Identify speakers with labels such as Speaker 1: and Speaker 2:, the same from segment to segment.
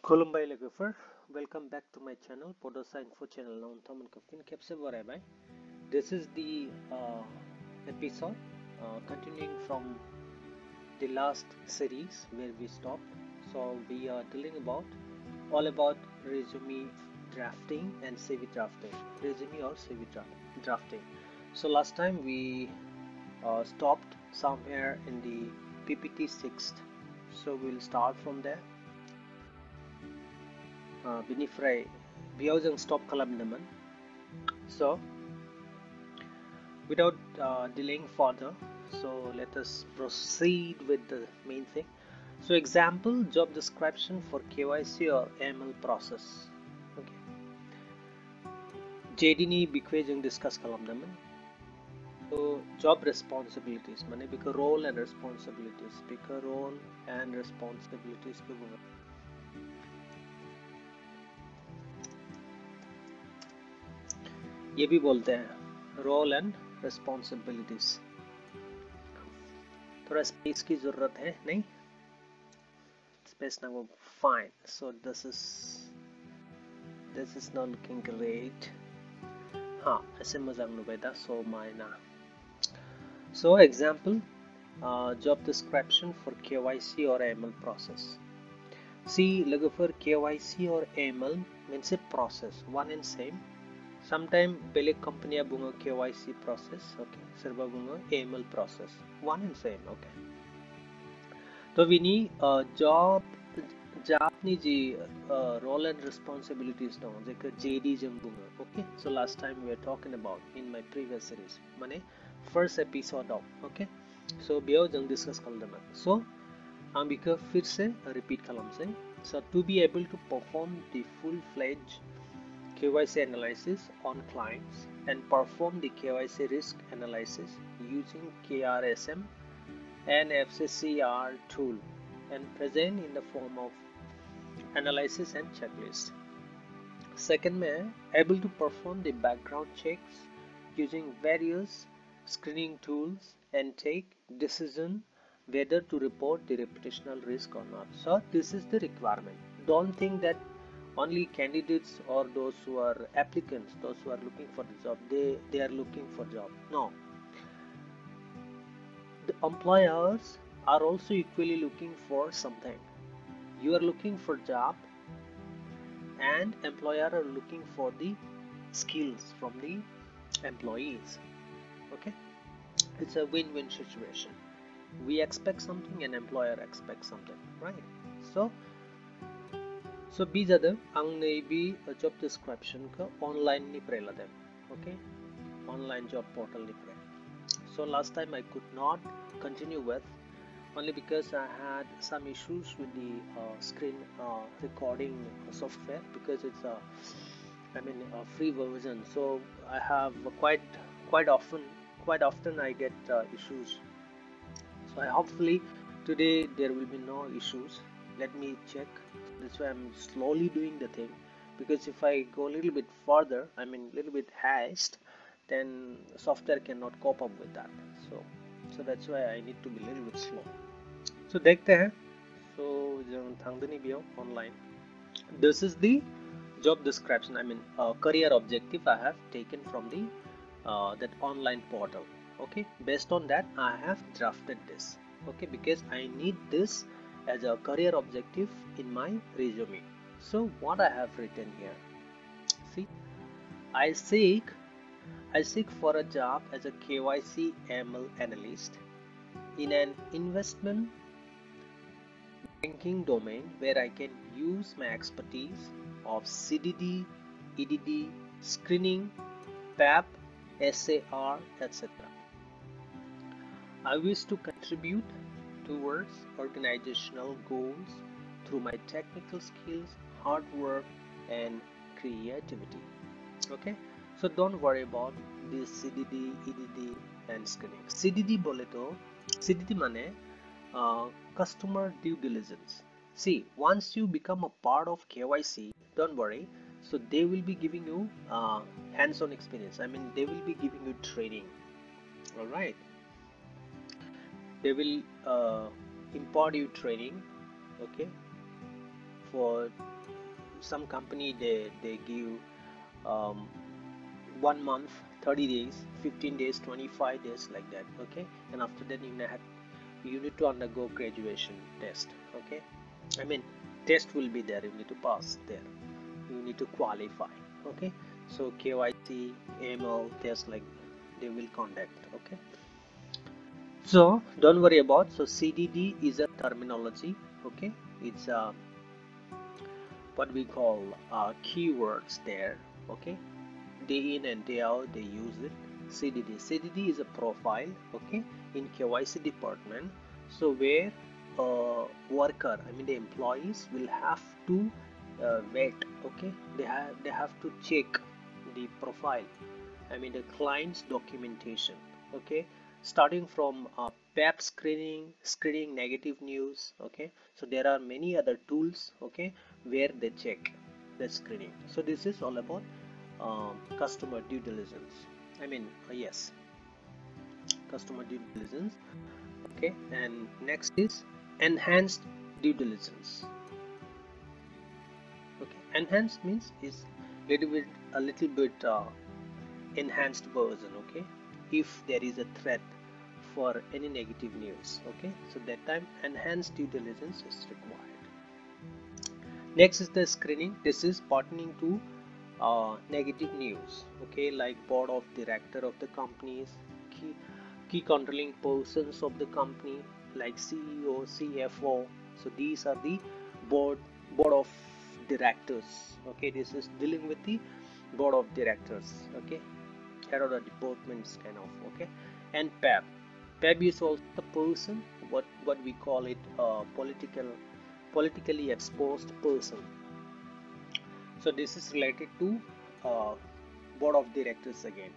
Speaker 1: Kolumbai Lagufer, welcome back to my channel, Podosa Info channel. Now, Thoman Kafkin Capse Borai. This is the episode continuing from the last series where we stopped. So we are dealing about all about resume drafting and CV drafting, resume or CV drafting. So last time we stopped somewhere in the PPT 6th. So we'll start from there. Binifray Biozang stop kalamnaman. So without delaying further, so let us proceed with the main thing. So example job description for KYC or AML process. Okay. JD ni bikwejang discuss kalamnaman. So job responsibilities mane bika role and responsibilities ke bunga. ये भी बोलते हैं role and responsibilities. थोड़ा space की जरूरत है नहीं space ना वो fine. So this is not looking great. हाँ ऐसे मजाक नुबेदा सो मायना. So example job description for KYC और AML प्रोसेस. सी लगे फॉर KYC और AML means a process one and same. Sometime belik company bunga KYC process, okay, serba bunga AML process, one and same, okay. So we need job ni ji role and responsibilities now, like JD jam bunga, okay. So last time we were talking about in my previous series, mane first episode of, okay. So bio jang discuss kaldama. So हम बिका फिर से repeat kalam से. So to be able to perform the full-fledged KYC analysis on clients and perform the KYC risk analysis using KRSM and FCCR tool and present in the form of analysis and checklist. Second में able to perform the background checks using various screening tools and take decision whether to report the reputational risk or not. So this is the requirement. Don't think that only candidates or those who are applicants, those who are looking for the job, they are looking for job. No, the employers are also equally looking for something. You are looking for job and employer are looking for the skills from the employees. Okay, it's a win-win situation. We expect something and employer expects something, right? So these are the job description ka online ni prela them, okay, online job portal ni pre. So last time I could not continue with only because I had some issues with the screen recording software because it's a free version. So I have quite often I get issues. So hopefully today there will be no issues. Let me check. That's why I'm slowly doing the thing, because if I go a little bit further, little bit haste, then software cannot cope up with that. So that's why I need to be a little bit slow. So देखते हैं. So thangdani bio online. This is the job description. Career objective I have taken from the that online portal. Okay, based on that I have drafted this. Okay, because I need this as a career objective in my resume. So what I have written here, see, I seek for a job as a KYC AML analyst in an investment banking domain where I can use my expertise of CDD, EDD, screening, PAP, SAR, etc. I wish to contribute towards organizational goals through my technical skills, hard work, and creativity. Okay, so don't worry about this CDD, EDD, and screening. CDD bole to CDD mane customer due diligence. See, once you become a part of KYC, don't worry. So they will be giving you hands-on experience. They will be giving you training. All right. They will impart you training, okay, for some company, they give 1 month, 30 days, 15 days, 25 days, like that. Okay, and after that you need to undergo graduation test. Okay, I mean, test will be there, you need to pass there, you need to qualify. Okay, so KYC, AML test, like they will conduct. Okay, so don't worry about. So CDD is a terminology. Okay, it's what we call keywords there. Okay, day in and day out they use it. CDD is a profile. Okay, in KYC department. So where worker, I mean the employees, will have to wait. Okay, they have to check the profile, I mean the client's documentation. Okay, starting from PEP screening negative news. Okay, so there are many other tools. Okay, where they check the screening. So this is all about customer due diligence. I mean, yes, customer due diligence. Okay, and next is enhanced due diligence. Okay, enhanced means is a little bit enhanced version. Okay, if there is a threat for any negative news. Okay, so that time enhanced due diligence is required. Next is the screening. This is pertaining to negative news. Okay, like board of director of the companies, key controlling persons of the company, like CEO, CFO. So these are the board of directors. Okay, this is dealing with the board of directors. Okay, head of the departments kind of. Okay, and PEB is also the person, what we call it, politically exposed person. So this is related to uh, board of directors again.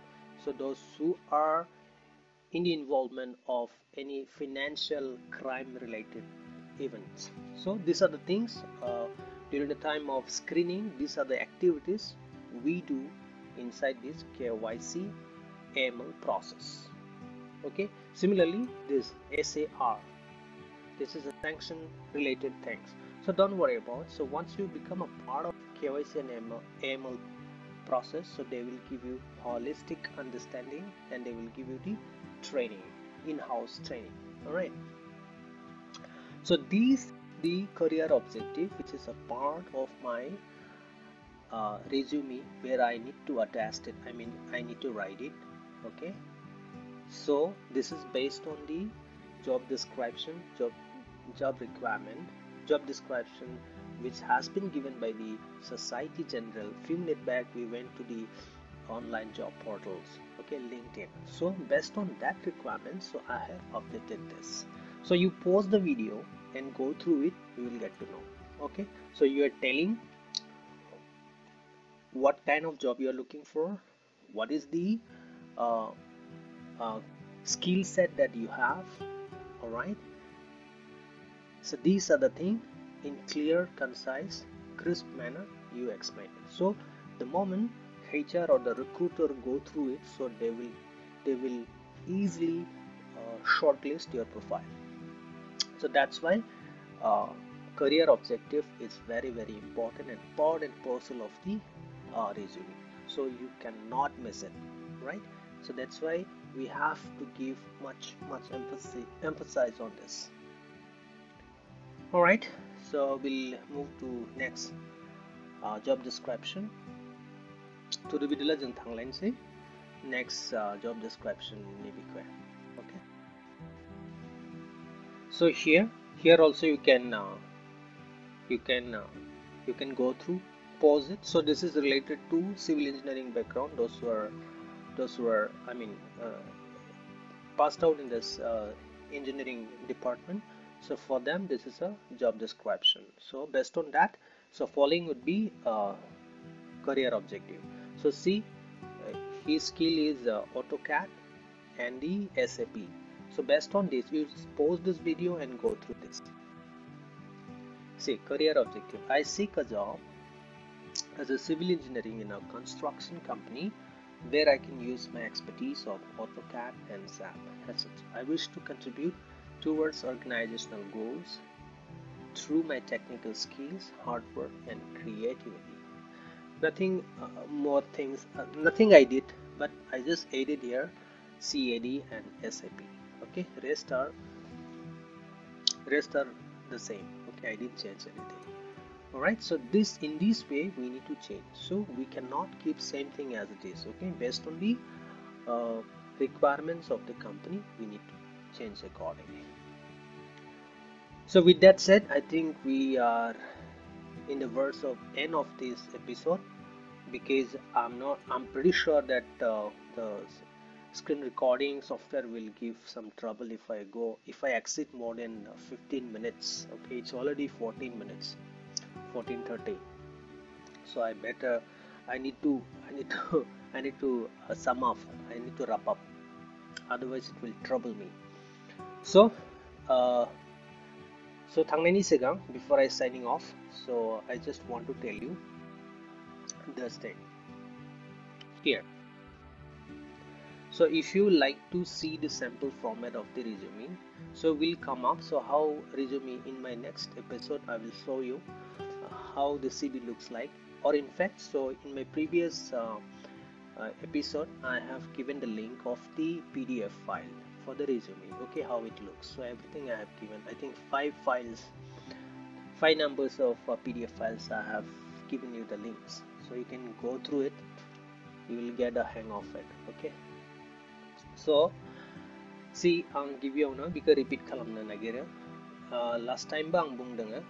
Speaker 1: So those who are in the involvement of any financial crime related events. So these are the things during the time of screening. These are the activities we do inside this KYC AML process. Okay, similarly this SAR, this is a sanction related things. So don't worry about. So once you become a part of KYC and AML process, so they will give you holistic understanding and they will give you the training, in-house training. All right, so these the career objective, which is a part of my resume, where I need to attach it, I mean I need to write it. Okay, so this is based on the job description, job requirement, job description, which has been given by the Society General. Few minutes back we went to the online job portals. Okay, LinkedIn. So based on that requirement, so I have updated this. So you pause the video and go through it, you will get to know. Okay, so you are telling what kind of job you are looking for, what is the uh, uh, skill set that you have. All right, so these are the things in clear, concise, crisp manner you explain it. So the moment HR or the recruiter go through it, so they will easily shortlist your profile. So that's why career objective is very important and part and parcel of the resume. So you cannot miss it, right? So that's why we have to give much emphasis on this. All right, so we'll move to next job description. To the video jeng thang lain si next job description ni bikwe. Okay, so here also you can you can uh, you can go through, pause it. So this is related to civil engineering background, those who are I mean passed out in this engineering department. So for them this is a job description. So based on that, so following would be career objective. So see, his skill is AutoCAD and the SAP. So based on this, you pause this video and go through this. See, career objective. I seek a job as a civil engineering in a construction company where I can use my expertise of AutoCAD and SAP, etc. I wish to contribute towards organizational goals through my technical skills, hard work, and creativity. Nothing more things, nothing I did, but I just added here CAD and SAP. Okay, rest are the same. Okay, I didn't change anything. Alright, so in this way we need to change. So we cannot keep same thing as it is. Okay, based on the uh, requirements of the company, we need to change accordingly. So with that said, I think we are in the verse of end of this episode, because I'm pretty sure that the screen recording software will give some trouble if I exceed more than 15 minutes. Okay, it's already 14 minutes, 14:30. So I need to I need to I need to sum up. I need to wrap up. Otherwise, it will trouble me. So, uh, so थांनायनि सिगां, before I signing off, so I just want to tell you this thing here. So if you like to see the sample format of the resume, so will come up. So how resume in my next episode, I will show you how the CV looks like. Or in fact, so in my previous episode, I have given the link of the PDF file for the resume. Okay, how it looks. So everything I have given, I think 5 numbers of PDF files I have given you the links. So you can go through it. You will get a hang of it. Okay. So see, ang गिबियावनो बिखौ repeat खालामनो नागिरो. Last time बा आं बुंदों.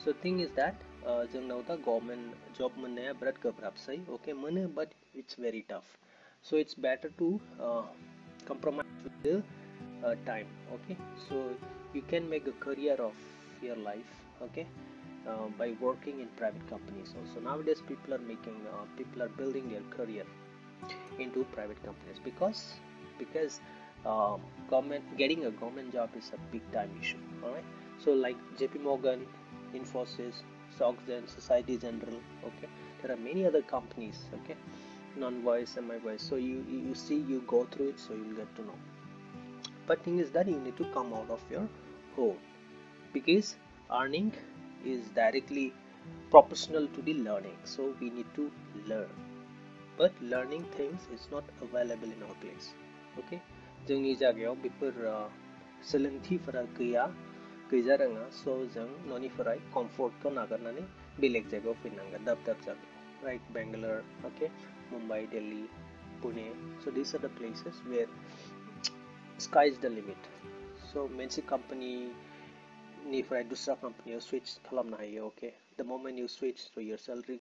Speaker 1: So thing is that जोंनाव दा government job मोननाया बिराद गोब्राबसै. Okay, mono, but it's very tough. So it's better to compromise with the time. Okay, so you can make a career of your life. Okay, by working in private companies also. Nowadays people are building their career into private companies because getting a government job is a big time issue. All right, so like JP Morgan, Infosys, Sogden, Society General. Okay, there are many other companies. Okay, non-voice and my voice. So you see, you go through it, so you'll get to know. But thing is that you need to come out of your home, because earning is directly proportional to the learning. So we need to learn, but learning things is not available in our place. Okay, जोंनि जायगायाव before सोलोंथिफोरा गैजा रोङा. So जों न'निफ्राय कम्फर्टखौ नागारनानै बेलेग जायगायाव फैनांगोन, दाब जायगायाव, right? Bangalore, okay, Mumbai, Delhi, Pune. So these are the places where sky is the limit. So मोनसे company निफ्राय दस्रा company याव switch खालामनो हायो. Okay, the moment you switch, so your salary